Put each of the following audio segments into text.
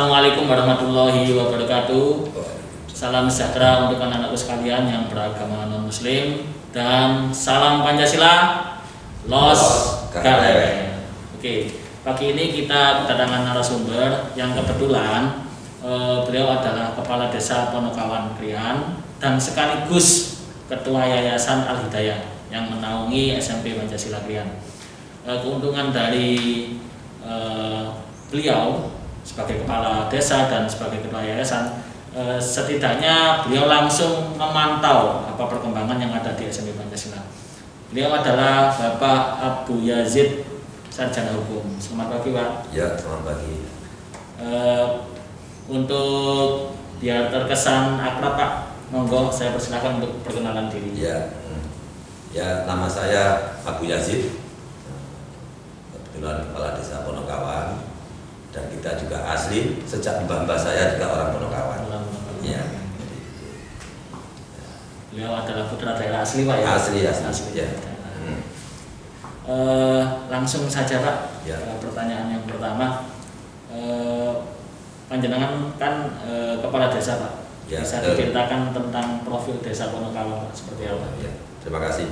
Assalamualaikum warahmatullahi wabarakatuh. Salam sejahtera untuk anak-anakku sekalian yang beragama non-muslim, dan salam Pancasila, los karek. Oke, pagi ini kita kedatangan narasumber yang kebetulan beliau adalah Kepala Desa Ponokawan Krian dan sekaligus Ketua Yayasan Al Hidayah yang menaungi SMP Pancasila Krian. Keuntungan dari beliau sebagai kepala desa dan sebagai ketua yayasan, setidaknya beliau langsung memantau apa perkembangan yang ada di SMP Pancasila. Beliau adalah Bapak Abu Yazid, sarjana hukum. Selamat pagi, Pak. Ya, selamat pagi. Untuk biar terkesan akrab, Pak, monggo saya persilakan untuk perkenalan diri. Ya, nama saya Abu Yazid, kebetulan kepala desa Ponokawan, dan kita juga asli, sejak mbah-mbah saya juga orang Ponokawan. Ya. Beliau adalah putra daerah asli, Pak, ya? Asli. Ya. Langsung saja, Pak. Ya. Pertanyaan yang pertama, panjenengan kan kepala desa, Pak. Ya, bisa diceritakan tentang profil desa Ponokawan, Pak, seperti apa? Ya, terima kasih.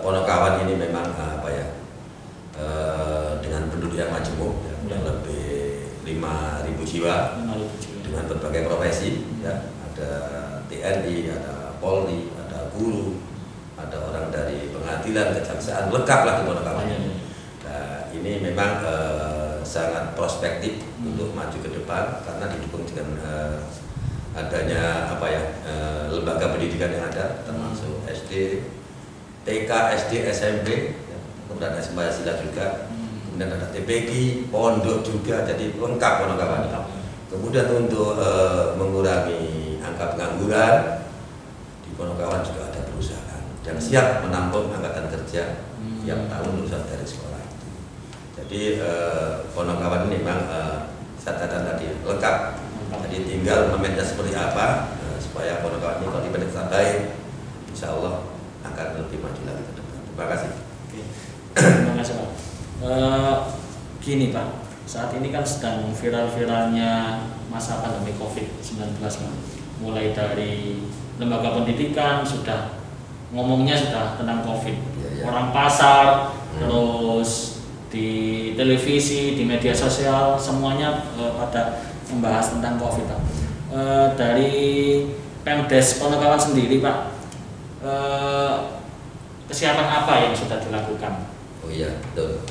Ponokawan ini memang dengan penduduk yang majemuk, yang lebih 5.000 jiwa, dengan berbagai profesi, ya, ada TNI, ada Polri, ada guru, ada orang dari pengadilan, kejaksaan, lengkap lah di Ponokawan. Nah, ini memang sangat prospektif untuk maju ke depan karena didukung dengan adanya lembaga pendidikan yang ada, termasuk SD, TK, SD, SMP, ya, kemudian SMP Pancasila juga, kemudian ada TPG, pondok juga, jadi lengkap Ponokawan. Kemudian untuk mengurangi angka pengangguran di Ponokawan juga ada perusahaan yang siap menampung angkatan kerja yang tahun lulusan dari sekolah itu. Jadi Ponokawan ini memang saya katakan tadi lengkap. Jadi tinggal memanage seperti apa supaya Ponokawan ini kalau dimanage baik, insya Allah akan lebih maju lagi ke depan. Terima kasih. Oke. Terima kasih, Pak. Gini, Pak, saat ini kan sedang viral-viralnya masa pandemi COVID-19, Pak. Mulai dari lembaga pendidikan ngomongnya sudah tentang COVID. Ya. Orang pasar, terus di televisi, di media sosial, semuanya pada membahas tentang COVID, Pak. Dari Pemdes Ponokawan sendiri, Pak, kesiapan apa yang sudah dilakukan? Oh iya, betul.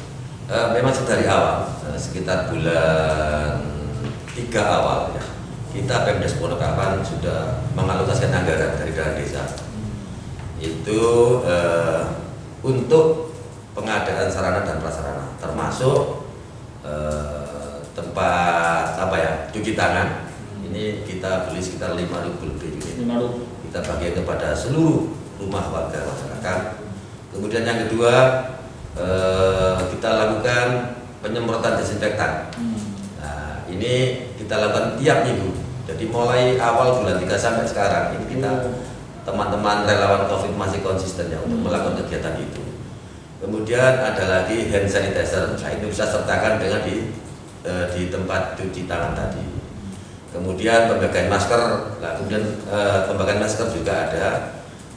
Memang dari awal, sekitar bulan 3 awal, ya, kita Pemdes Ponokawan sudah mengalokasikan anggaran dari dana desa. Itu untuk pengadaan sarana dan prasarana, termasuk tempat cuci tangan. Ini kita beli sekitar 5.000 lebih. Kita bagi kepada seluruh rumah warga masyarakat. Kemudian yang kedua, kita lakukan penyemprotan desinfektan. Nah, ini kita lakukan tiap minggu. Jadi mulai awal bulan 3 sampai sekarang ini kita teman-teman relawan COVID masih konsisten ya untuk melakukan kegiatan itu. Kemudian ada lagi hand sanitizer. Nah, itu bisa sertakan dengan di tempat cuci tangan tadi. Kemudian pembagian masker. Nah, kemudian pembagian masker juga ada.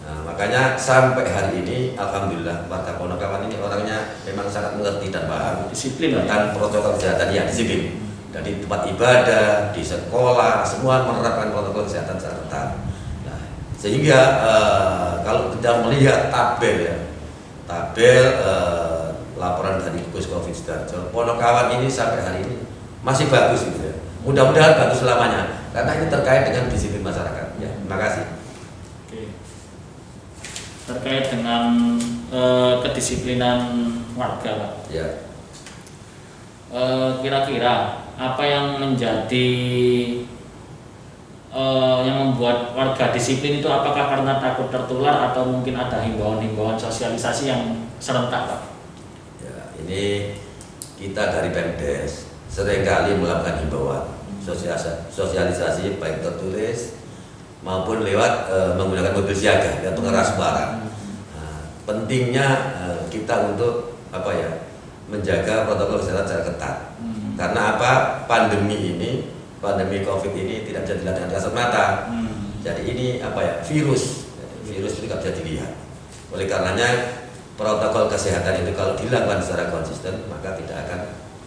Nah, makanya sampai hari ini alhamdulillah warga Ponokawan ini orangnya memang sangat mengerti dan paham Disiplin tentang protokol kesehatan, ya, disiplin. Dari tempat ibadah, di sekolah, semua menerapkan protokol kesehatan secara ketat. Nah, sehingga kalau kita melihat tabel laporan dari Gugus Covid Sidoarjo, Ponokawan ini sampai hari ini masih bagus gitu ya. Mudah-mudahan bagus selamanya karena ini terkait dengan disiplin masyarakat. Ya, terima kasih. Oke. Terkait dengan kedisiplinan warga, Pak. Ya. Kira-kira apa yang menjadi yang membuat warga disiplin itu, apakah karena takut tertular atau mungkin ada himbauan-himbauan sosialisasi yang serentak, Pak? Ya, ini kita dari Pemdes seringkali melakukan himbauan sosialisasi baik tertulis maupun lewat menggunakan mobil siaga dan pengeras suara. Nah, pentingnya kita untuk menjaga protokol kesehatan secara ketat. Karena apa? Pandemi COVID ini tidak bisa dilihat dengan kasat mata. Jadi ini apa ya? Virus itu tidak bisa dilihat. Oleh karenanya protokol kesehatan itu kalau dilakukan secara konsisten maka tidak akan,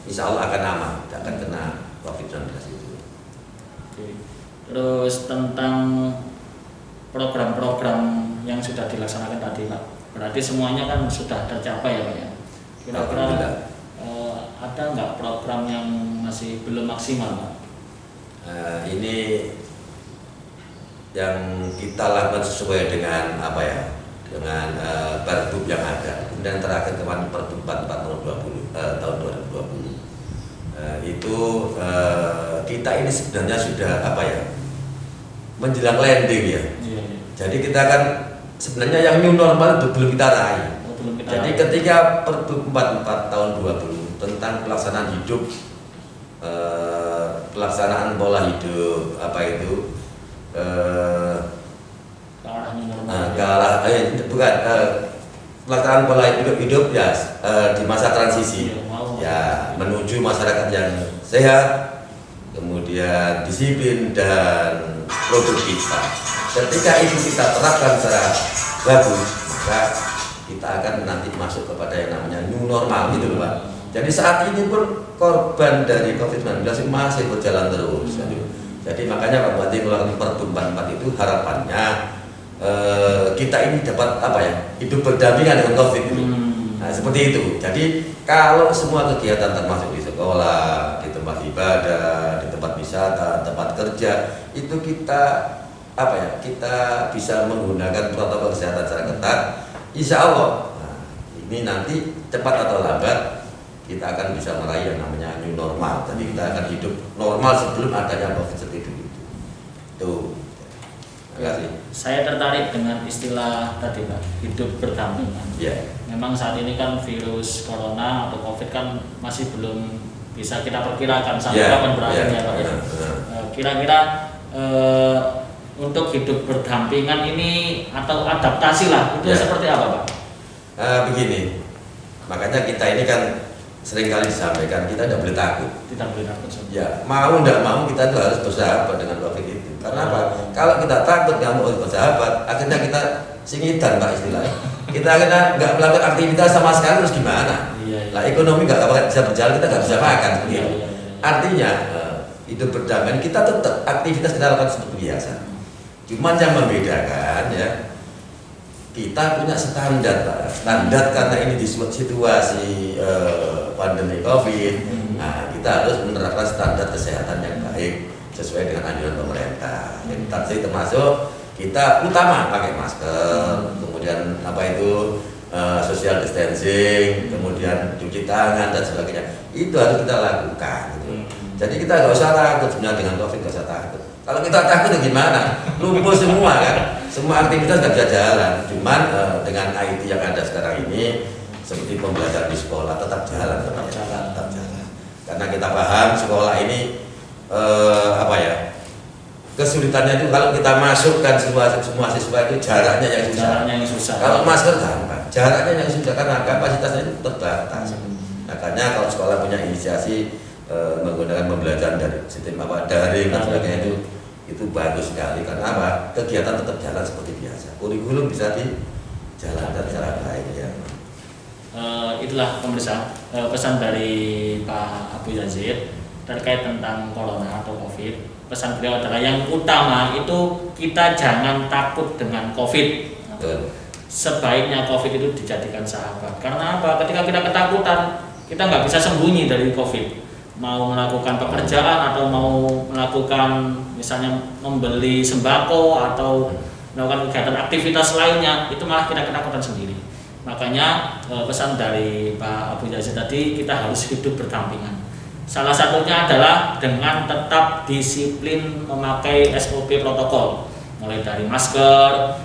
insya Allah akan aman, tidak akan kena COVID-19 itu. Oke. Terus tentang program-program yang sudah dilaksanakan tadi Pak, berarti semuanya kan sudah tercapai ya Pak ya? Kira-kira ada nggak program yang masih belum maksimal Pak? Ini yang kita lakukan sesuai dengan apa ya, dengan Pergub yang ada. Kemudian terakhir kemarin Pergub 44 tahun 2020 itu kita ini sebenarnya sudah apa ya, menjelang landing ya. Iya. Jadi kita kan sebenarnya yang new normal itu belum kita raih. Jadi ketika Pergub 44 tahun 20 tentang pelaksanaan hidup, pelaksanaan pola hidup apa itu pelaksanaan pola hidup ya di masa transisi ya menuju masyarakat yang sehat, kemudian disiplin dan produktif. Ketika itu kita terapkan secara bagus, maka kita akan nanti masuk kepada yang namanya new normal gitu loh Pak. Jadi saat ini pun korban dari COVID-19 masih berjalan terus. Jadi makanya Pak Bupati mengeluarkan Pergub 44 itu harapannya kita ini dapat apa ya, hidup berdampingan dengan COVID itu. Nah seperti itu. Jadi kalau semua kegiatan termasuk di sekolah, di tempat ibadah, di tempat wisata, tempat kerja itu kita apa ya, kita bisa menggunakan protokol kesehatan secara ketat. Insya Allah ini nanti cepat atau lambat kita akan bisa meraih yang namanya new normal. Jadi kita akan hidup normal sebelum adanya COVID seperti itu. Tuh. Terima kasih. Saya tertarik dengan istilah tadi Pak, hidup berdampingan. Yeah. Memang saat ini kan virus corona atau COVID kan masih belum bisa kita perkirakan sampai kapan berakhirnya Pak ya. Kira-kira untuk hidup berdampingan ini atau adaptasi lah itu seperti apa Pak? Begini, makanya kita ini kan seringkali disampaikan kita tidak boleh takut. Tidak boleh takut. Ya, mau tidak mau kita itu harus bersahabat dengan COVID itu. Karena apa? Kalau kita takut nggak mau bersahabat, akhirnya kita singitan Pak istilahnya. Kita akhirnya nggak melakukan aktivitas sama sekali, terus gimana? Lah ekonomi nggak bisa berjalan, kita nggak bisa makan seperti itu. Artinya hidup berdamaian kita tetap aktivitas kita lakukan seperti biasa. Cuman yang membedakan ya, kita punya standar Pak. Standar karena ini di situasi pandemi COVID, nah kita harus menerapkan standar kesehatan yang baik sesuai dengan anjuran pemerintah. Yang tadi termasuk kita utama pakai masker, kemudian apa itu social distancing, kemudian cuci tangan dan sebagainya. Itu harus kita lakukan. Gitu. Jadi kita nggak usah takut sebenarnya dengan COVID, nggak usah takut. Kalau kita takut gimana? Lumpuh semua kan? Semua aktivitas nggak bisa jalan. Cuman dengan IT yang ada sekarang ini, seperti pembelajaran di sekolah tetap jalan, tetap jalan. Karena kita paham sekolah ini apa ya? Kesulitannya itu kalau kita masukkan semua siswa itu jaraknya yang susah. Kalau masker gampang, jaraknya yang susah karena kapasitasnya itu terbatas. Makanya kalau sekolah punya inisiasi menggunakan pembelajaran dari sistem daring dan sebagainya itu bagus sekali. Karena apa? Kegiatan tetap jalan seperti biasa. Kurikulum bisa dijalankan secara baik ya. Itulah pemirsa pesan dari Pak Abu Yazid terkait tentang corona atau COVID. Pesan beliau adalah yang utama itu kita jangan takut dengan COVID. Sebaiknya COVID itu dijadikan sahabat. Karena apa? Ketika kita ketakutan, kita nggak bisa sembunyi dari COVID. Mau melakukan pekerjaan atau mau melakukan misalnya membeli sembako atau melakukan kegiatan aktivitas lainnya, itu malah kita ketakutan sendiri. Makanya pesan dari Pak Abu Yazid tadi, kita harus hidup berdampingan. Salah satunya adalah dengan tetap disiplin memakai SOP protokol, mulai dari masker,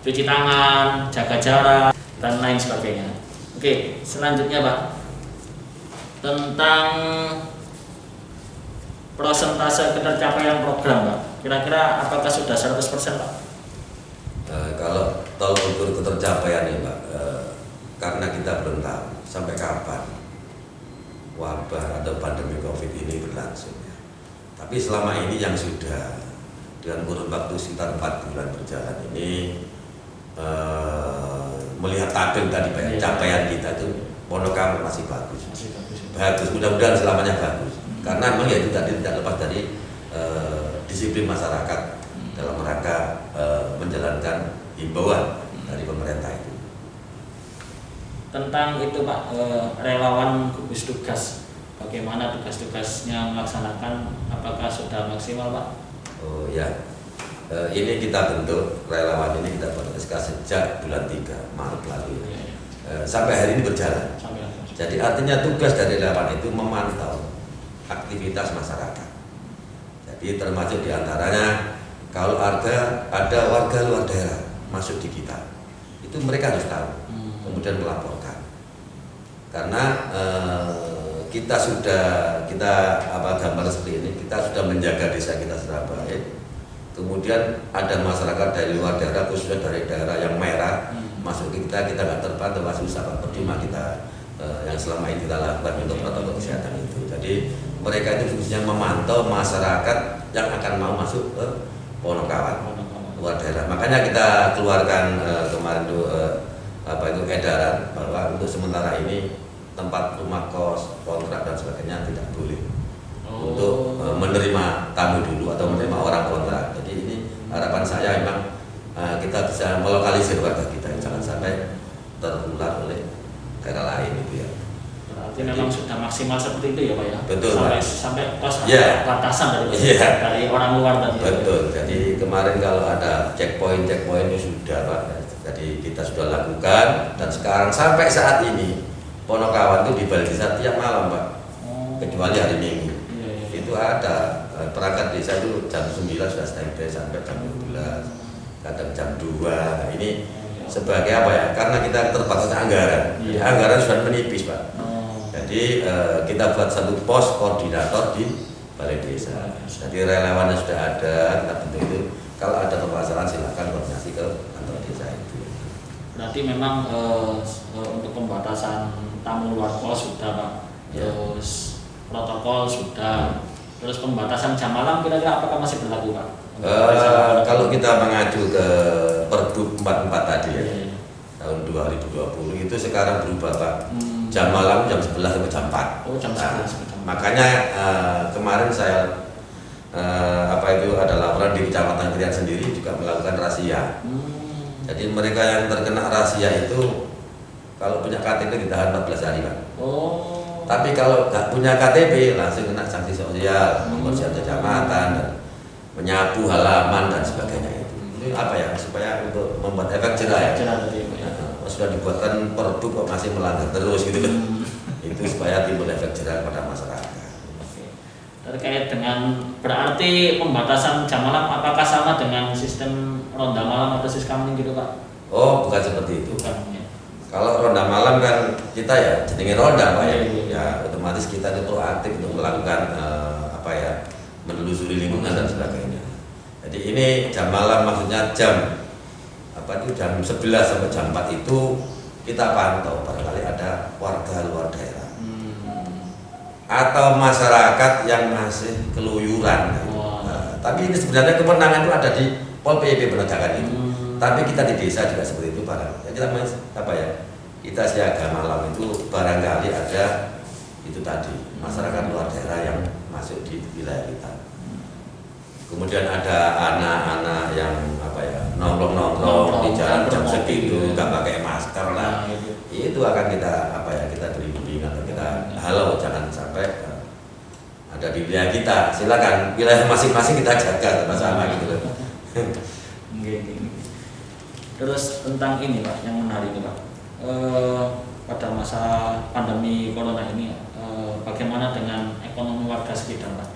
cuci tangan, jaga jarak, dan lain sebagainya. Oke, selanjutnya Pak, tentang persentase ketercapaian program Pak, kira-kira apakah sudah 100% Pak? Kalau tolong ukur ketercapaian ya Pak, karena kita belum tahu sampai kapan wabah atau pandemi COVID ini berlangsung. Tapi selama ini yang sudah dengan kurun waktu sekitar 4 bulan berjalan ini melihat tabel tadi capaian kita itu Wonokawan masih bagus. Bagus, mudah-mudahan selamanya bagus. Karena memang ya itu tadi tidak lepas dari disiplin masyarakat dalam rangka menjalankan himbauan dari pemerintah itu. Tentang itu Pak, relawan gugus tugas, bagaimana tugas-tugasnya melaksanakan, apakah sudah maksimal Pak? Oh ya, ini kita bentuk relawan ini kita buat SK sejak bulan 3 Maret lalu ya. Sampai hari ini berjalan. Jadi artinya tugas dari relawan itu memantau aktivitas masyarakat. Jadi termasuk diantaranya kalau ada warga luar daerah masuk di kita, itu mereka harus tahu, kemudian melaporkan. Karena kita gambar seperti ini, kita sudah menjaga desa kita secara baik. Kemudian ada masyarakat dari luar daerah, khususnya dari daerah yang merah, masuk ke kita nggak terpantau, masih usaha percuma kita yang selama ini kita lakukan untuk protokol kesehatan itu. Jadi mereka itu fungsinya memantau masyarakat yang akan mau masuk ke Wonokawan luar daerah. Makanya kita keluarkan kemarin itu edaran bahwa untuk sementara ini tempat rumah kos, kontrak dan sebagainya tidak boleh untuk menerima tamu dulu atau menerima orang kontrak. Jadi ini harapan saya memang kita bisa melokalisir warga kita, jangan sampai tertular oleh daerah lain itu ya. Berarti memang sudah maksimal seperti itu ya Pak ya? Betul sampai pos batasan dari orang luar tadi. Betul. Jadi kemarin kalau ada checkpoint itu sudah Pak. Jadi kita sudah lakukan dan sekarang sampai saat ini Wonokawan itu di balai desa tiap malam Pak. Kecuali hari Minggu. Itu ada perangkat desa itu jam 9 sudah standby sampai jam 12, kadang jam 2. Nah, ini sebagai apa ya? Karena kita terbatas anggaran. Anggaran sudah menipis Pak. Jadi kita buat satu pos koordinator di balai desa. Jadi relawannya sudah ada, kita bentuk itu. Kalau ada permasalahan silakan koordinasi ke kantor desa itu. Berarti memang untuk pembatasan tamu luar kos sudah Pak. Terus protokol sudah. Terus pembatasan jam malam kira-kira apakah masih berlaku Pak? Kalau kita mengacu ke Pergub 44 tadi ya, tahun 2020 itu sekarang berubah Pak. Jam malam jam 11 sampai jam 4. Oh, jam 11 sampai jam 4. Makanya kemarin saya ada laporan di Kecamatan Krian sendiri juga melakukan razia. Jadi mereka yang terkena razia itu kalau punya KTP ditahan 14 hari Pak. Tapi kalau nggak punya KTP langsung kena sanksi sosial, membersihkan kecamatan dan menyapu halaman dan sebagainya itu. Ini apa ya, supaya untuk membuat efek jerah ya. Sudah dibuatkan Pergub kok masih melanggar terus gitu kan. Itu supaya timbul efek jerah pada masyarakat. Terkait dengan berarti pembatasan jam malam apakah sama dengan sistem ronda malam atau siskamin gitu Pak? Oh, bukan seperti itu. Bukan, ya. Kalau ronda malam kan kita ya jenenge ronda Pak ya. Ya otomatis kita itu proaktif untuk melakukan menelusuri lingkungan dan sebagainya. Jadi ini jam malam maksudnya jam 11 sampai jam 4 itu kita pantau barangkali ada warga luar daerah atau masyarakat yang masih keluyuran. Tapi ini sebenarnya kewenangan itu ada di Pol PP penegakan itu. Tapi kita di desa juga seperti itu barang. Kita siaga malam itu barangkali ada itu tadi masyarakat luar daerah yang masuk di wilayah kita. Kemudian ada anak-anak yang nongkrong di jalan jam segitu nggak pakai masker lah. Itu akan kita kita beri bimbingan atau kita halau jangan sampai ada di wilayah kita. Silakan wilayah masing-masing kita jaga sama-sama gitu loh. Terus tentang ini Pak yang menarik nih Pak. Pada masa pandemi corona ini bagaimana dengan ekonomi warga sekitar Pak?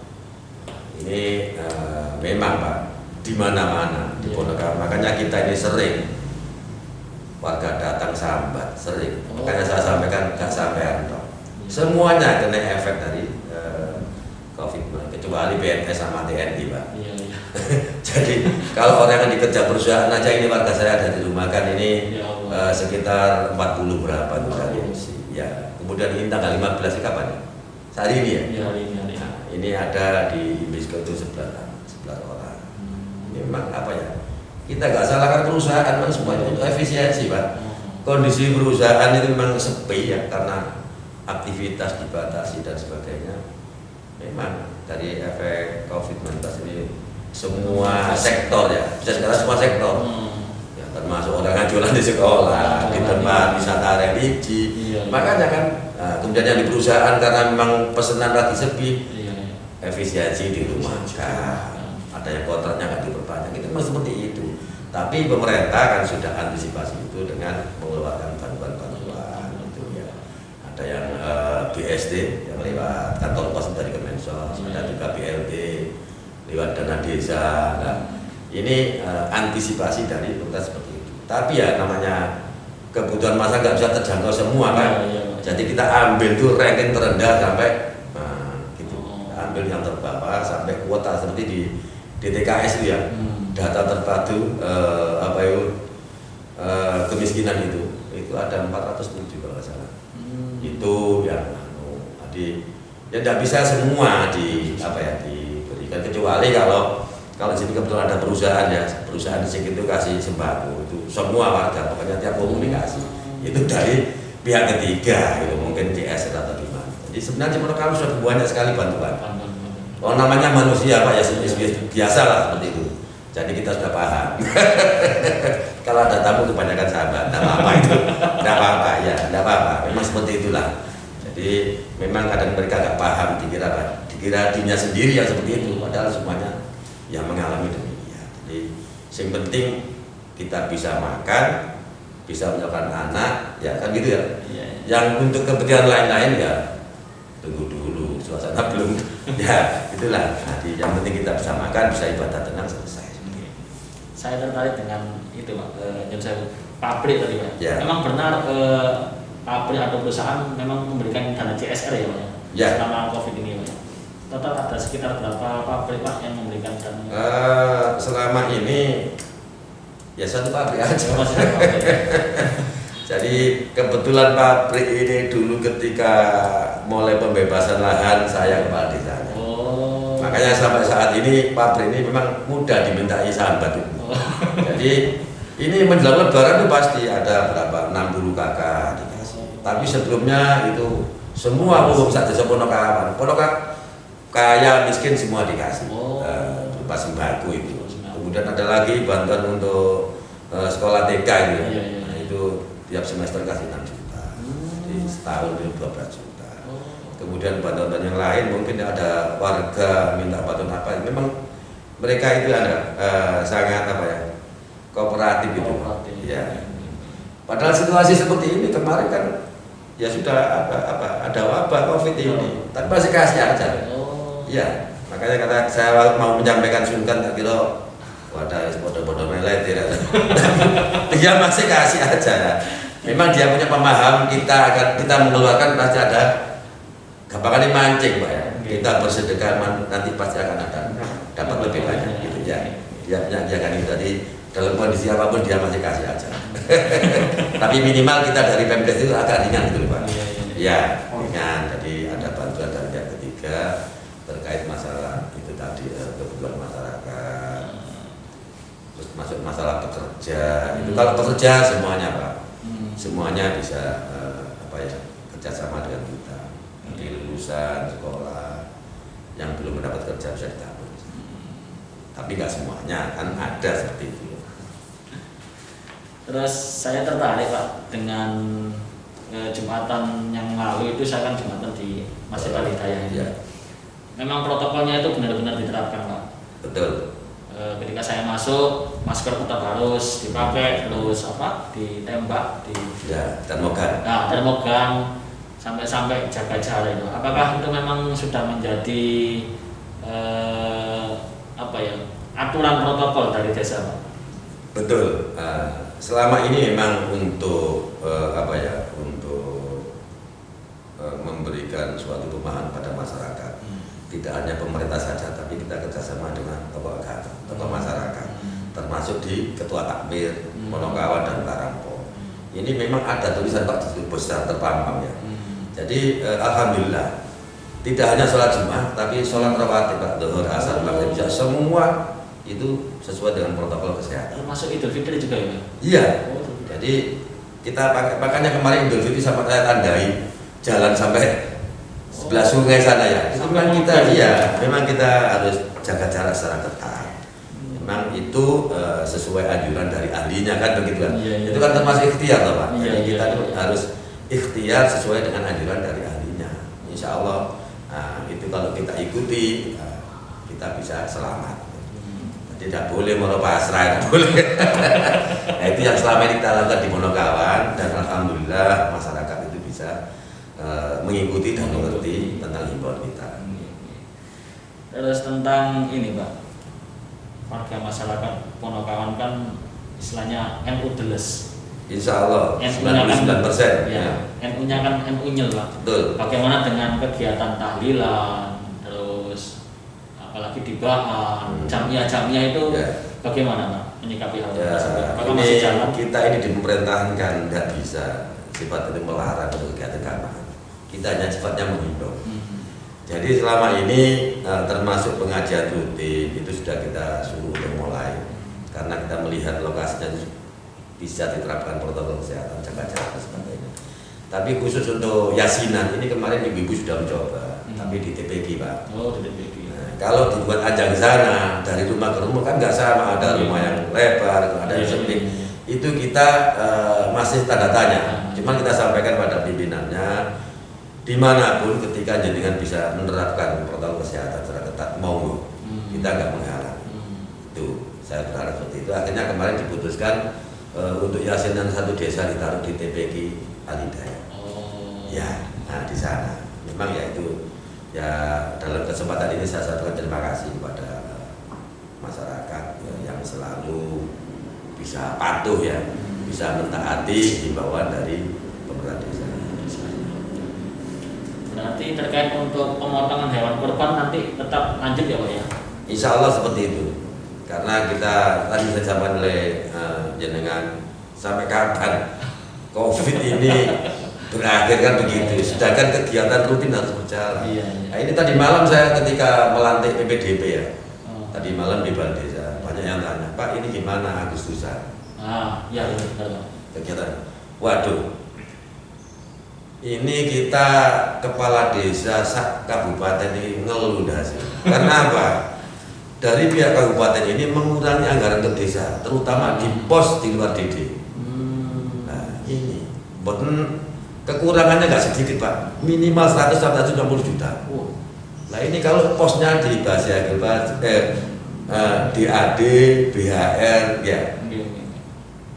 Ini memang Pak di mana-mana di Wonokawan. Makanya kita ini sering warga datang sambat sering. Makanya saya sampaikan nggak sampai semuanya kena efek dari COVID kecuali PNS sama TNI Pak. Jadi kalau orang yang dikerja perusahaan aja ini warga saya ada di rumah kan ini sekitar 40 berapa tuh dari MC. Ya kemudian ini tanggal 15 kapan? Hari ini ya? Iya, hari ini. Nah, ini ada di Bisco itu 11 orang. Ini memang apa ya? Kita nggak salahkan perusahaan, memang semuanya untuk efisiensi, Pak. Kondisi perusahaan itu memang sepi ya karena aktivitas dibatasi dan sebagainya. Memang dari efek COVID-19 ini semua sektor ya, bisa dikatakan semua sektor. Ya, termasuk orang yang jualan di sekolah, di tempat wisata religi. Makanya kan kemudian yang di perusahaan karena memang pesanan lagi sepi, efisiensi di rumah ada yang kontraknya nggak diperpanjang, itu memang seperti itu. Tapi pemerintah kan sudah antisipasi itu dengan mengeluarkan bantuan-bantuan itu ya. Ada yang BSD yang lewat kantor pos dari Kemensos, ada juga BLT lewat dana desa. Nah, ini antisipasi dari pemerintah seperti itu. Tapi ya namanya kebutuhan masa nggak bisa terjangkau semua kan. Jadi kita ambil tuh ranking terendah sampai gitu. Kita ambil yang terbawah sampai kuota seperti di DTKS itu ya. Data terpadu kemiskinan itu ada 407 kalau nggak salah. Itu yang tadi ya tidak bisa semua diberikan kecuali kalau di sini kebetulan ada perusahaan ya, perusahaan di sini itu kasih sembako itu semua warga, pokoknya tiap komunikasi itu dari pihak ketiga itu mungkin CS atau gimana. Jadi sebenarnya Cimono sudah banyak sekali bantuan. Oh namanya manusia Pak ya, biasa lah seperti itu. Jadi kita sudah paham. Kalau ada tamu kebanyakan sahabat, tidak apa-apa itu, tidak apa-apa ya, tidak apa-apa. Memang seperti itulah. Jadi memang kadang mereka nggak paham, dikira dirinya sendiri yang seperti itu, padahal semuanya yang mengalami demikian. Jadi yang penting kita bisa makan, bisa menyokong anak, ya kan gitu ya. Yang untuk kepentingan lain-lain ya tunggu dulu, suasana belum, ya itulah. Jadi yang penting kita bisa makan, bisa ibadah tenang selesai. Saya tertarik dengan itu Pak, pabrik tadi Pak. Ya. Memang benar pabrik atau perusahaan memang memberikan dana CSR ya Pak ya? Selama COVID ini Pak. Total ada sekitar berapa pabrik Pak yang memberikan dana? Selama ini ya satu pabrik aja. Jadi kebetulan pabrik ini dulu ketika mulai pembebasan lahan saya kepala desanya. Makanya sampai saat ini pabrik ini memang mudah dimintai sambat itu. Jadi ini menjelang lebaran itu pasti ada berapa 60 kakak dikasih. Tapi sebelumnya itu semua umum saja Ponokawan, kaya miskin semua dikasih. Berupa sembako itu. Kemudian ada lagi bantuan untuk sekolah TK itu. Nah, itu tiap semester kasih 6 juta. Jadi setahun itu 12 juta. Kemudian bantuan yang lain mungkin ada warga minta bantuan apa. Memang mereka itu ada sangat kooperatif gitu. Ya. Padahal situasi seperti ini kemarin kan ya sudah ada wabah COVID ini, tapi masih kasih aja. Ya, makanya kata saya mau menyampaikan sungkan tak kira wadah bodoh-bodoh melet tidak. Dia masih kasih aja. Memang dia punya pemahaman kita mengeluarkan pasti ada gampang mancing Pak ya. Kita bersedekah nanti pasti akan ada dapat lebih banyak gitu ya. Dia kan itu tadi dalam kondisi apapun dia masih kasih aja. Tapi minimal kita dari Pemdes itu agak ringan gitu Pak. Ya, ringan. Jadi ada bantuan dari pihak ketiga terkait masalah itu tadi kebutuhan masyarakat. Terus masuk masalah pekerja. Itu kalau pekerja semuanya Pak. Semuanya bisa kerjasama dengan kita. Di lulusan sekolah yang belum mendapat kerja bisa ditabung. Tapi nggak semuanya kan ada seperti itu. Terus saya tertarik Pak dengan Jumatan yang lalu itu saya kan Jumatan di Masjid Al Hidayah ini. Ya. Memang protokolnya itu benar-benar diterapkan Pak. Betul. Ketika saya masuk masker tetap harus dipakai, terus ditembak termogan. Nah, termogan sampai jaga jarak itu. Apakah itu memang sudah menjadi aturan protokol dari desa Pak? Betul. Selama ini memang untuk memberikan suatu pemahaman pada masyarakat. Tidak hanya pemerintah saja, tapi kita kerjasama dengan tokoh agama, tokoh masyarakat, termasuk di Ketua Takmir, Ponokawan dan Karangpo. Ini memang ada tulisan Pak di besar terpampang ya. Jadi alhamdulillah Tidak hanya sholat Jumat, tapi sholat rawatib, Pak, Dhuhr, Asar, Maghrib, Isya, semua itu sesuai dengan protokol kesehatan. Termasuk Idul Fitri juga ya? Iya. Jadi kita pakai, makanya kemarin Idul Fitri sama saya tandai jalan sampai sebelah sungai sana ya. Itu memang kita, iya, memang kita harus jaga jarak secara ketat. Memang itu sesuai anjuran dari ahlinya kan begitu kan. Iya, iya. Itu kan termasuk ikhtiar toh, Pak. Iya, Jadi kita iya, tuh iya. harus ikhtiar sesuai dengan anjuran dari ahlinya. Insya Allah itu kalau kita ikuti kita bisa selamat. Tidak boleh mono pasrah, tidak boleh. Nah, itu yang selama ini kita lakukan di Monokawan, dan alhamdulillah masyarakat itu bisa mengikuti dan mengerti tentang himbauan kita. Terus tentang ini Pak, warga masyarakat Ponokawan kan istilahnya NU deles. Insya Allah NU-nya kan 99%. ya, NU-nya kan NU nyel Pak. Betul. Bagaimana dengan kegiatan tahlilan, terus apalagi dibaan, jamiah-jamiah itu Ya. bagaimana Pak menyikapi hal Ya, tersebut? Apakah ini masih jalan? kita ini di pemerintahan kan nggak bisa sifat itu melarang untuk kegiatan keagamaan. Kita hanya sifatnya menghimbau. Jadi selama ini termasuk pengajian rutin itu sudah kita suruh untuk mulai, karena kita melihat lokasinya bisa diterapkan protokol kesehatan, jaga jarak dan sebagainya. Tapi khusus untuk yasinan ini kemarin ibu-ibu sudah mencoba, tapi di TPG Pak. Oh, di TPG. Nah, kalau dibuat ajang sana dari rumah ke rumah kan nggak sama, ada rumah yang lebar, ada yang sempit. Itu kita masih tanda tanya. Cuma kita sampaikan pada pimpinannya, dimanapun ketika jenengan bisa menerapkan protokol kesehatan secara ketat, monggo, kita nggak menghalang. Itu saya berharap seperti itu. Akhirnya kemarin diputuskan untuk yasinan satu desa ditaruh di TPG Alidaya. Ya, nah di sana. Memang ya itu ya, dalam kesempatan ini saya sampaikan terima kasih kepada masyarakat ya, yang selalu bisa patuh ya, bisa mentaati himbauan dari pemerintah desa. Berarti terkait untuk pemotongan hewan kurban nanti tetap lanjut ya Pak ya? Insya Allah seperti itu. Karena kita tadi saya sampaikan oleh jenengan, sampai kapan COVID ini berakhir kan begitu. Sedangkan kegiatan rutin harus berjalan. Iya. Nah, ini tadi malam saya ketika melantik PPDB ya, tadi malam di Balai Desa banyak yang tanya, Pak ini gimana Agustusan? Iya benar. Kegiatan. Waduh, ini kita kepala desa sak kabupaten ini ngeluh sih. Karena apa? Dari pihak kabupaten ini mengurangi anggaran ke desa, terutama di pos di luar DD. Nah ini, boten kekurangannya nggak sedikit Pak, minimal 100-150 juta. Nah ini kalau posnya di BHD, DAD, BHR, ya,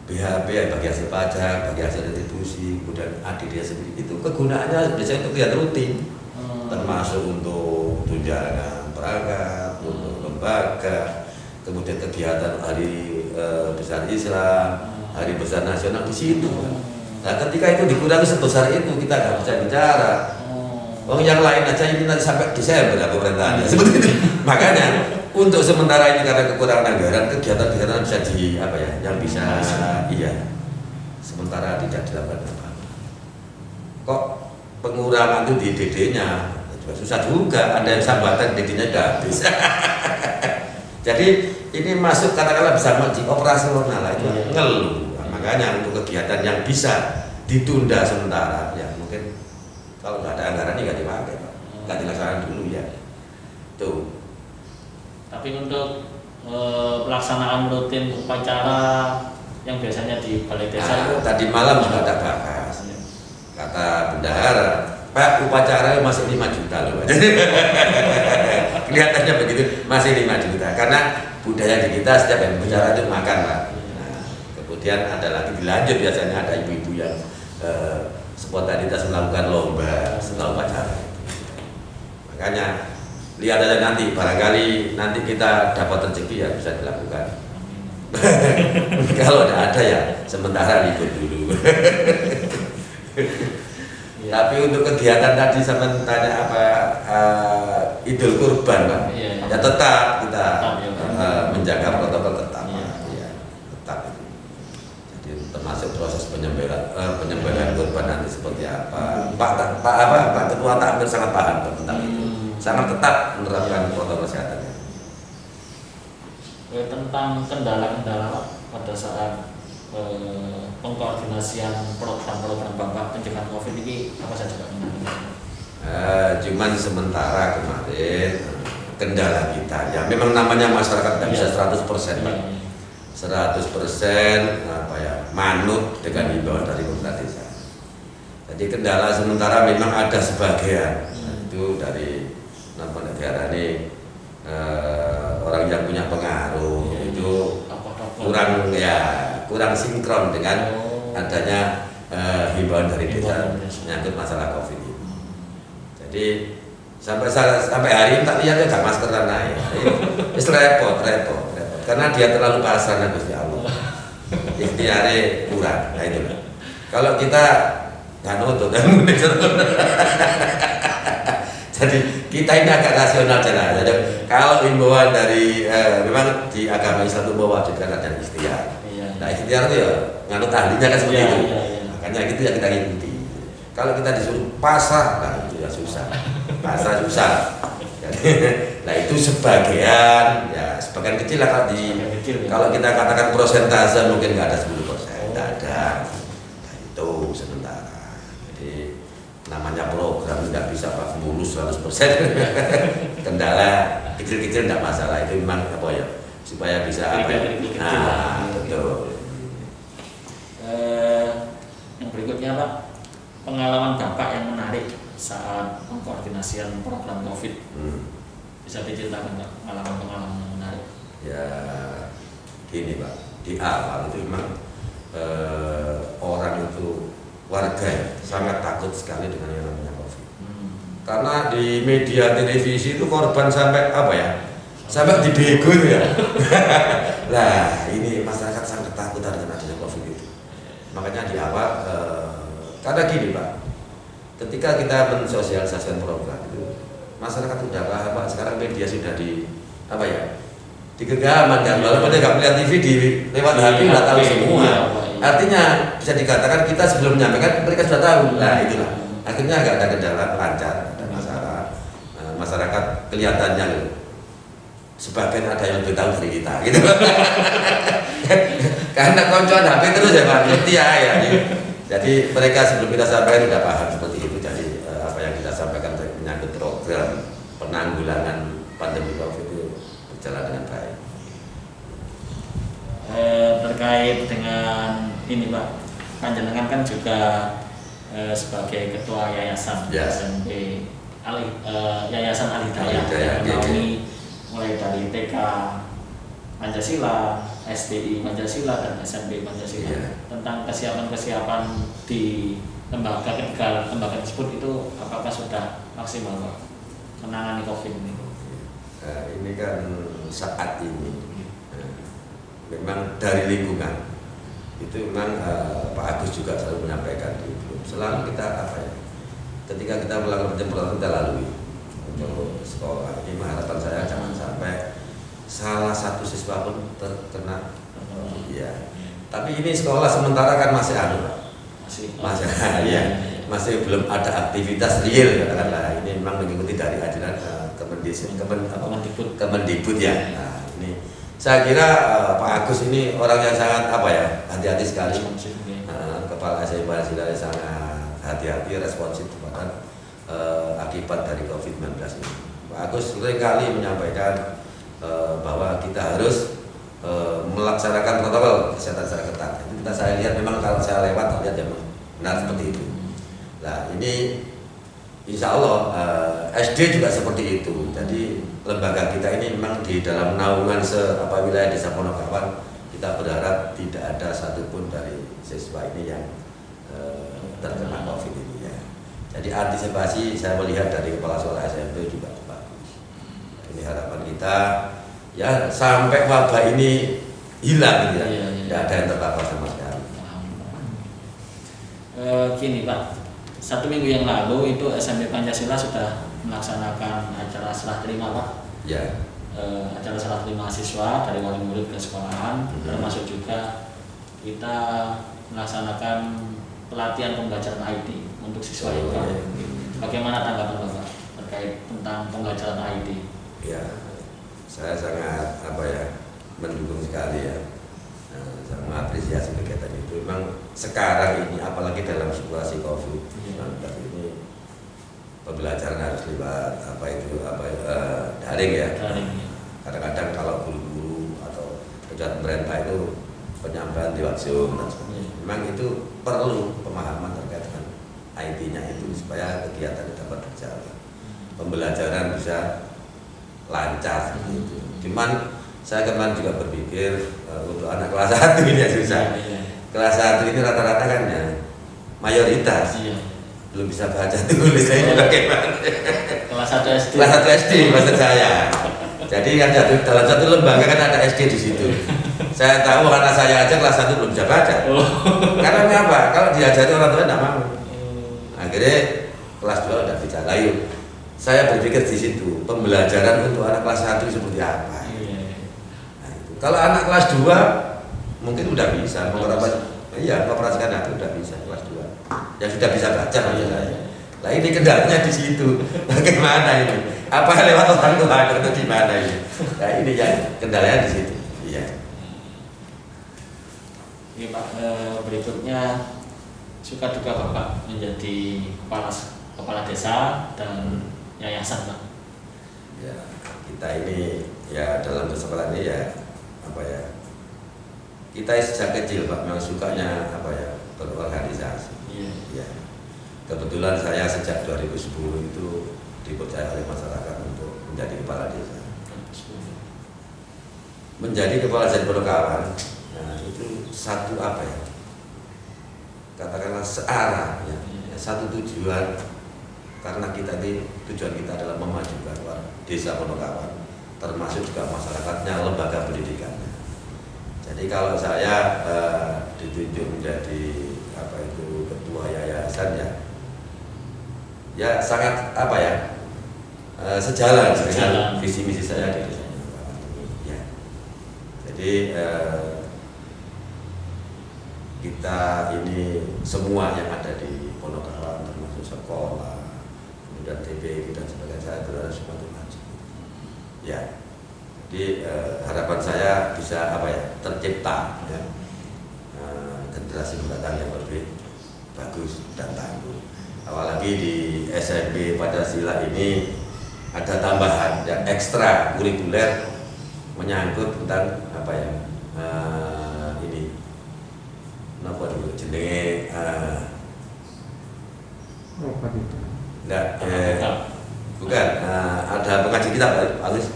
BHP ya, bagi hasil pajak, bagi hasil retribusi, kemudian ADD sendiri itu kegunaannya biasanya untuk kegiatan rutin, termasuk untuk tunjangan perangkat, untuk lembaga, kemudian kegiatan hari besar Islam, hari besar nasional di situ. Nah ketika itu dikurangi sebesar itu kita nggak bisa bicara. Oh yang lain aja ini nanti sampai Desember ya pemerintahannya seperti itu. Makanya untuk sementara ini karena kekurangan anggaran, kegiatan-kegiatan bisa di apa ya, yang bisa iya sementara tidak dilakukan apa. Kok pengurangan itu di DD-nya juga susah juga, ada yang sambatan DD-nya udah habis. Jadi ini masuk katakanlah bisa operasional lah itu ngeluh. Nah, makanya untuk kegiatan yang bisa ditunda sementara ya mungkin kalau nggak ada anggaran nggak dipakai Pak, nggak dilaksanakan dulu ya. Tuh. Tapi untuk pelaksanaan rutin upacara yang biasanya di balai desa itu tadi malam juga ada bahas. Kata bendahara, Pak upacara masih 5 juta loh. Kelihatannya begitu, masih 5 juta. Karena budaya di kita setiap yang bicara itu makan Pak. Nah, kemudian ada lagi dilanjut biasanya ada ibu-ibu yang spontanitas melakukan lomba setelah upacara. Makanya lihat aja nanti, barangkali nanti kita dapat rezeki ya bisa dilakukan. Kalau tidak ada ya sementara libur dulu. Tapi untuk kegiatan tadi saya tanya apa Idul Kurban Pak, ya tetap kita menjaga protokol ketat. Ya, tetap itu. Jadi termasuk proses penyembelihan kurban nanti seperti apa. Pak Ketua Takmir sangat paham tentang itu. sangat ketat menerapkan protokol kesehatannya. Tentang kendala-kendala Pak, pada saat pengkoordinasian program-program Bapak pencegahan COVID ini apa saja Pak? Cuman sementara kemarin kendala kita ya memang namanya masyarakat tidak bisa 100% Pak. 100% apa ya manut dengan himbauan dari pemerintah desa. Jadi kendala sementara memang ada sebagian itu dari negara ini orang yang punya pengaruh itu kurang sinkron dengan adanya himbauan dari desa menyangkut masalah COVID ini. Jadi sampai hari ini tak lihat ya maskeran naik. Itu repot karena dia terlalu pasrah Gusti Allah. Ikhtiare kurang. Nah itu. Kalau kita nggak nutut jadi kita ini agak rasional jalan. Jadi kalau himbauan dari memang di agama Islam itu mewajibkan ada ikhtiar. Nah ikhtiar itu ya nganut ahlinya kan seperti itu. Makanya itu yang kita ikuti. Kalau kita disuruh pasrah, nah itu ya susah. Pasrah susah. Nah itu sebagian kecil lah kalau kita katakan persentase mungkin nggak ada 10%, nggak ada. Nah, itu sementara. Jadi namanya program nggak bisa Pak mulus 100%. Kendala kecil-kecil nggak masalah, itu memang apa ya supaya bisa betul. Yang berikutnya Pak, pengalaman Bapak yang menarik saat pengkoordinasian program COVID. Bisa diceritakan Pak pengalaman yang menarik? Ya gini Pak, di awal itu memang orang itu warga sangat takut sekali dengan yang namanya COVID. Karena di media televisi itu korban sampai apa ya? Sampai dibego ya. Nah ini masyarakat sangat takut dengan adanya COVID itu. Makanya di awal karena gini Pak, ketika kita mensosialisasikan program itu masyarakat sudah paham Pak. Sekarang media sudah di apa ya? Di genggaman kan, walaupun dia nggak melihat TV lewat HP udah tahu semua. Artinya bisa dikatakan kita sebelum menyampaikan mereka sudah tahu. Nah itulah. Akhirnya nggak ada kendala, lancar, ada masalah. Masyarakat kelihatannya sebagian ada yang lebih tahu dari kita, gitu. Karena koncoan HP terus ya Pak, setia ya. Jadi mereka sebelum kita sampaikan sudah paham seperti itu. Jadi apa yang kita sampaikan menyangkut program penanggulangan pandemi COVID itu berjalan dengan baik. Terkait dengan ini Pak, panjenengan kan juga sebagai ketua yayasan SMP Yayasan Al-Hidayah yang menaungi mulai dari TK Pancasila, SDI Pancasila dan SMP Pancasila. Tentang kesiapan di lembaga tersebut itu apakah sudah maksimal Pak menangani COVID ini? Ini kan saat ini memang dari lingkungan itu memang Pak Agus juga selalu menyampaikan itu. Selalu kita apa ya? Ketika kita melakukan penyemprotan kita lalui untuk sekolah. Ini harapan saya jangan sampai salah satu siswa pun terkena. Ya. Tapi ini sekolah sementara kan masih masih belum ada aktivitas real katakanlah. Ini memang mengikuti dari ajaran Kemendikbud ya. Nah, ini saya kira Pak Agus ini orang yang sangat apa ya, hati-hati sekali. Kepala SMP Pancasila sangat hati-hati, responsif kepada akibat dari COVID-19 ini. Pak Agus seringkali menyampaikan bahwa kita harus melaksanakan protokol kesehatan secara ketat. Itu saya lihat memang kalau saya lewat lihat ya benar seperti itu. Nah ini insya Allah SD juga seperti itu. Jadi lembaga kita ini memang di dalam naungan wilayah Desa Ponokawan, kita berharap tidak ada satupun dari siswa ini yang terkena COVID ini ya. Jadi antisipasi saya melihat dari kepala sekolah SMP juga bagus. Ini harapan kita ya sampai wabah ini hilang gitu ya. Tidak ada yang terpapar sama sekali. Gini Pak, 1 minggu yang lalu itu SMP Pancasila sudah melaksanakan acara serah terima Pak. Ya. Acara serah terima siswa dari wali murid ke sekolahan, termasuk juga kita melaksanakan pelatihan pembelajaran IT untuk siswa itu. Bagaimana tanggapan Bapak? terkait tentang pembelajaran IT? Ya, saya sangat mendukung sekali ya. Saya mengapresiasi kegiatan itu. Memang sekarang ini apalagi dalam situasi COVID-19 ini pembelajaran harus lewat daring ya. Kadang-kadang kalau guru-guru atau pejabat pemerintah itu penyampaian lewat Zoom dan sebagainya. Memang itu perlu pemahaman terkait dengan IT-nya itu supaya kegiatan itu dapat berjalan, pembelajaran bisa lancar gitu. Cuman saya kemarin juga berpikir untuk anak kelas 1 ini ya susah. Kelas 1 ini rata-rata kan ya mayoritas belum bisa baca tulis, ini bagaimana? Kelas 1 SD. Kelas 1 SD maksud saya. Jadi kan dalam satu lembaga kan ada SD di situ. Saya tahu anak saya aja kelas 1 belum bisa baca. Karena apa? Kalau diajari orang tua tidak mau. Akhirnya kelas 2 udah bisa. Lalu saya berpikir di situ pembelajaran untuk anak kelas 1 seperti apa. Nah, itu. Kalau anak kelas 2 mungkin udah bisa mengoperasikan itu udah bisa kelas 2. Ya sudah bisa baca maksud saya. Nah ini kendalanya di situ. Bagaimana ini? Apa lewat orang tua atau gimana ini? Nah ini yang kendalanya di situ. Iya. Oke Pak, berikutnya suka duka Bapak menjadi kepala desa dan yayasan Pak. Ya, kita ini ya dalam kesempatan ini kita sejak kecil Pak memang sukanya berorganisasi. Ya. Kebetulan saya sejak 2010 itu dipercaya oleh masyarakat untuk menjadi kepala desa. Menjadi kepala desa Ponokawan, nah itu satu katakanlah searah ya, satu tujuan, karena tujuan kita adalah memajukan desa Ponokawan, termasuk juga masyarakatnya, lembaga pendidikannya. Jadi kalau saya ditunjuk menjadi ketua yayasan ya sangat sejalan dengan visi misi saya di desa Ponokawan ini. Ya. Jadi kita ini semua yang ada di Ponokawan termasuk sekolah, kemudian TPB dan sebagainya, saya berharap semua itu maju. Ya. Jadi harapan saya bisa tercipta generasi mendatang yang lebih bagus dan tangguh. Apalagi di SMP Pancasila ini ada tambahan yang ekstra kurikuler menyangkut tentang jenenge bukan ada pengaji kitab Pak Alis.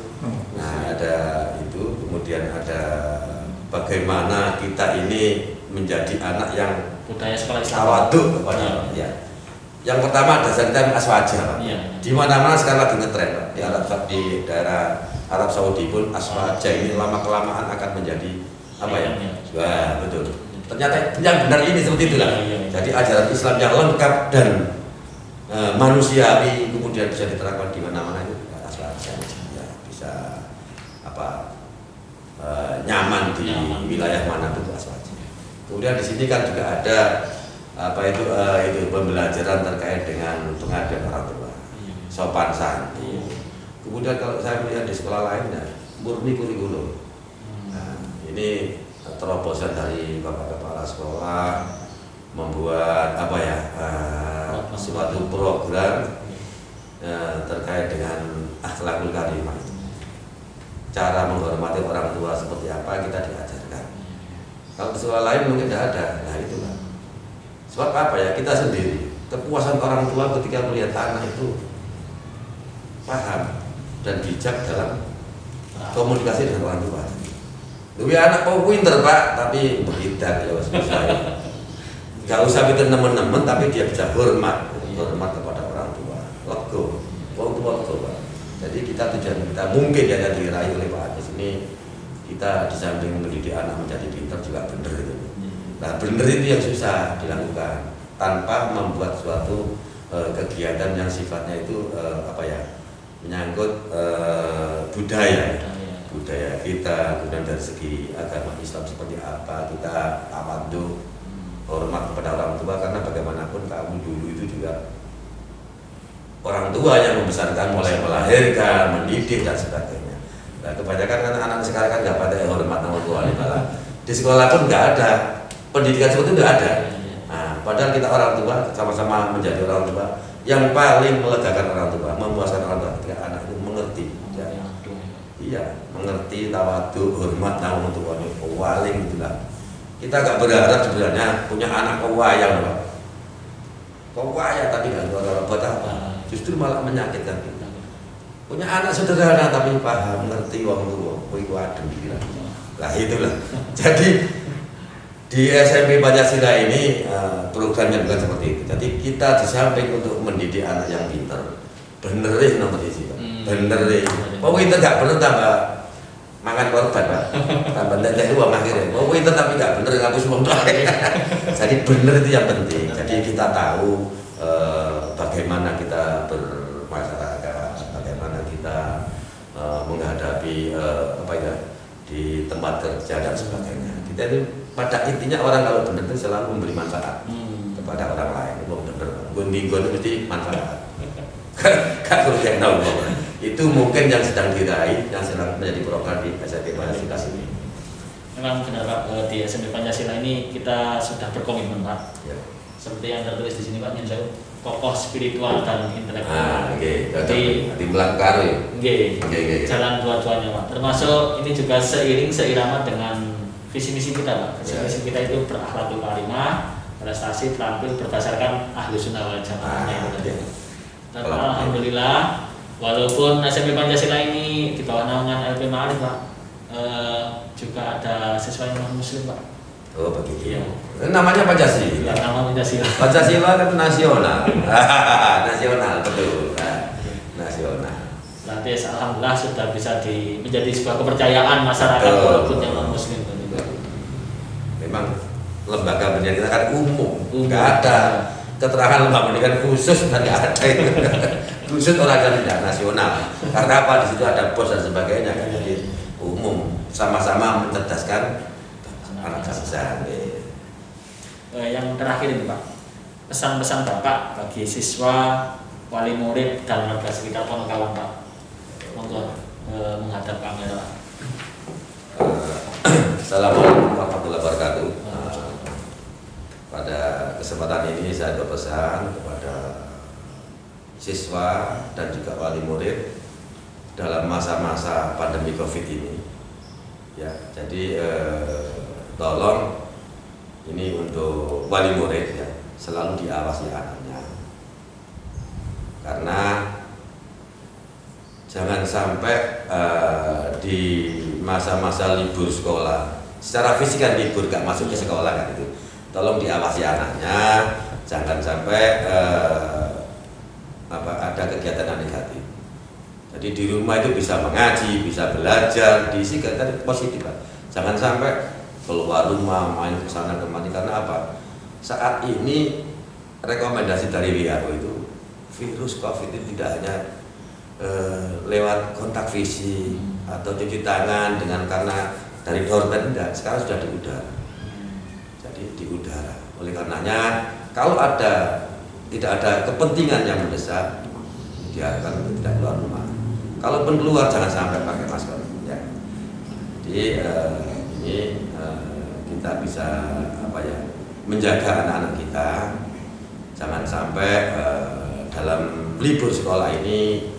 Nah ada itu, kemudian ada bagaimana kita ini menjadi anak yang budaya sekolah Islam tawaduk kepada ya. Yang pertama ada santan aswaja Pak. Di mana-mana sekarang lagi ngetren Pak. Di daerah Arab Saudi pun aswaja ini lama kelamaan akan menjadi wah betul. Ternyata yang benar ini seperti itulah. Jadi ajaran Islam yang lengkap dan manusiawi kemudian bisa diterapkan di mana-mana itu aswaja. Ya, bisa nyaman di wilayah mana itu aswaja. Kemudian di sini kan juga ada itu pembelajaran terkait dengan pengaduan orang tua, sopan santun. Kemudian kalau saya melihat di sekolah lainnya murni kurikulum. Nah, ini terobosan dari Bapak Kepala Sekolah membuat suatu program terkait dengan akhlakul karimah. Cara menghormati orang tua seperti apa kita diajarkan. Kalau di sekolah lain mungkin tidak ada. Nah itu kan. Sebab kita sendiri kepuasan orang tua ketika melihat anak itu paham dan bijak dalam komunikasi dengan orang tua. Lebih anak pinter Pak, tapi berhidat ya saya. Gak usah pinter nemen-nemen, tapi dia bisa hormat kepada orang tua. Lego, orang tua lego Pak. Jadi tujuan kita mungkin yang diraih oleh Pak Anies ini, kita di samping mendidik anak menjadi pinter juga bener itu. Nah bener itu yang susah dilakukan tanpa membuat suatu kegiatan yang sifatnya itu menyangkut budaya kita, kemudian dari segi agama Islam seperti apa, kita tawadhu, hormat kepada orang tua, karena bagaimanapun kamu dulu itu juga orang tua yang membesarkan, mulai melahirkan, mendidik dan sebagainya. Nah, kebanyakan kan anak sekarang kan nggak pada hormat sama tua, malah di sekolah pun nggak ada pendidikan seperti itu, nggak ada. Nah, padahal kita orang tua sama-sama menjadi orang tua, yang paling melegakan orang tua, memuaskan orang tua ketika anak itu mengerti. Ya. Iya, mengerti, tawadu, hormat, namun untuk waling itulah. Kita nggak berharap sebenarnya punya anak kewayang, Pak. Kewayang tapi nggak buat apa? Justru malah menyakitkan kita. Punya anak sederhana tapi paham, ngerti wong tua, kuwi adem pikiran. Lah itulah. Jadi di SMP Pancasila ini programnya bukan seperti itu. Jadi kita di samping untuk mendidik anak yang pintar, benerin nomor isi, benerin. Oh pintar nggak bener tambah makan korban, Pak. Tambah ndek uang akhirnya. Oh pintar tapi nggak bener ngapus uang. Jadi bener itu yang penting. Jadi kita tahu bagaimana kita bermasyarakat, bagaimana kita menghadapi apa ya di tempat kerja dan sebagainya. Kita itu pada intinya orang kalau benar itu selalu memberi manfaat kepada orang lain. Itu benar. Gun-gun itu mesti manfaat. Kan perlu yang tahu itu mungkin yang sedang diraih, yang sedang menjadi program di SMP Pancasila ini. Memang benar Pak, di SMP Pancasila ini kita sudah berkomitmen Pak. Ya. Seperti yang tertulis di sini Pak, yang jauh kokoh spiritual dan intelektual. Jadi melakukan jalan dua-duanya Pak. Termasuk ini juga seirama dengan visi misi kita Pak. Visi misi kita itu berakhlakul karimah, prestasi terampil berdasarkan ahlu sunnah wal jamaah. Dan alhamdulillah, walaupun SMP Pancasila ini di bawah naungan LP Ma'arif Pak, juga ada siswa yang non muslim Pak. Oh begitu. Iya. Namanya Pancasila. Nama Pancasila. Pancasila kan nasional. Nasional betul. Nasional. Nanti alhamdulillah sudah bisa menjadi sebuah kepercayaan masyarakat walaupun yang non muslim. Memang lembaga pendidikan kita kan umum. Nggak ada keterangan lembaga pendidikan khusus dan nggak ada itu. Khusus orang tidak nasional. Karena apa? Di situ ada bos dan sebagainya. Jadi umum, sama-sama mencerdaskan anak bangsa. Yang terakhir ini Pak, pesan-pesan Bapak bagi siswa, wali murid dan warga sekitar Ponokawan Pak. Monggo menghadap kamera. Assalamualaikum warahmatullahi wabarakatuh. Pada kesempatan ini saya berpesan kepada siswa dan juga wali murid dalam masa-masa pandemi COVID ini. Ya, jadi tolong ini untuk wali murid ya, selalu diawasi anaknya. Karena jangan sampai di masa-masa libur sekolah, secara fisik kan libur gak masuk ke sekolah kan itu. Tolong diawasi anaknya, jangan sampai ada kegiatan yang negatif. Jadi di rumah itu bisa mengaji, bisa belajar, diisi kegiatan positif. Jangan sampai keluar rumah main ke sana kemari. Karena apa? Saat ini rekomendasi dari WHO itu virus COVID itu tidak hanya lewat kontak fisik atau cuci tangan karena dari doormat, tidak. Sekarang sudah di udara. Jadi di udara. Oleh karenanya kalau tidak ada kepentingan yang mendesak, diharapkan tidak keluar rumah. Kalaupun keluar jangan sampai pakai masker. Ya. Jadi ini kita bisa menjaga anak-anak kita, jangan sampai dalam libur sekolah ini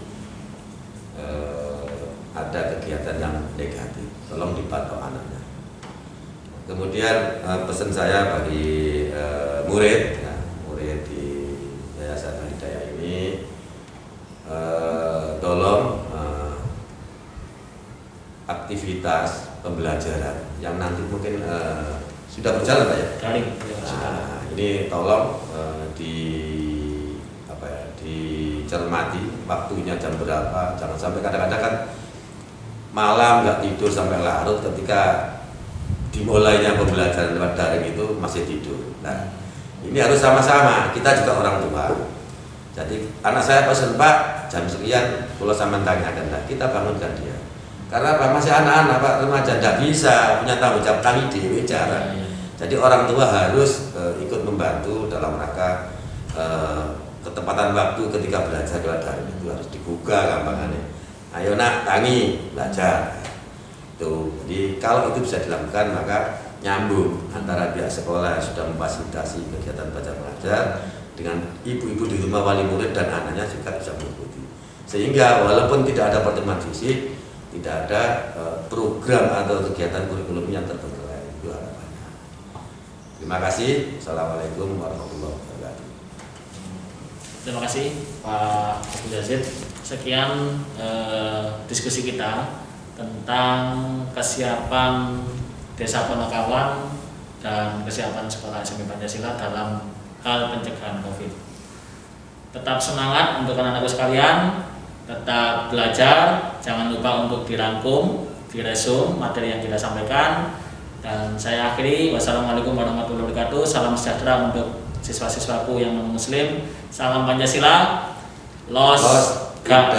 ada kegiatan yang negatif. Tolong dipantau anaknya. Kemudian pesan saya bagi murid di Yayasan Al-Hidayah ini, tolong aktivitas pembelajaran yang nanti mungkin sudah berjalan Pak ya. Nah, ini tolong dicermati waktunya jam berapa. Jangan sampai kadang-kadang kan malam nggak tidur sampai larut ketika dimulainya pembelajaran lewat daring itu masih tidur. Nah, ini harus sama-sama. Kita juga orang tua. Jadi anak saya pesan Pak jam sekian, kalau sama tanyakan, kita bangunkan dia. Karena Pak masih anak-anak Pak, remaja tidak bisa punya tanggung jawab tangi dewi cara. Jadi orang tua harus ikut membantu dalam rangka ketepatan waktu ketika belajar lewat daring itu harus digugah gampangannya. Ayo nak, tangi, belajar. Tuh, jadi kalau itu bisa dilakukan maka nyambung antara pihak sekolah yang sudah memfasilitasi kegiatan belajar mengajar dengan ibu-ibu di rumah wali murid dan anaknya juga bisa mengikuti. Sehingga walaupun tidak ada pertemuan fisik, tidak ada program atau kegiatan kurikulum yang terbengkalai. Itu harapannya. Terima kasih. Assalamualaikum warahmatullahi wabarakatuh. Terima kasih Pak Abdul Yazid. Sekian diskusi kita tentang kesiapan Desa Ponokawan dan kesiapan Sekolah SMP Pancasila dalam hal pencegahan COVID. Tetap semangat untuk anak-anakku sekalian, tetap belajar, jangan lupa untuk dirangkum, diresum materi yang kita sampaikan. Dan saya akhiri, wassalamualaikum warahmatullahi wabarakatuh. Salam sejahtera untuk siswa-siswaku yang non-muslim. Salam Pancasila, los gak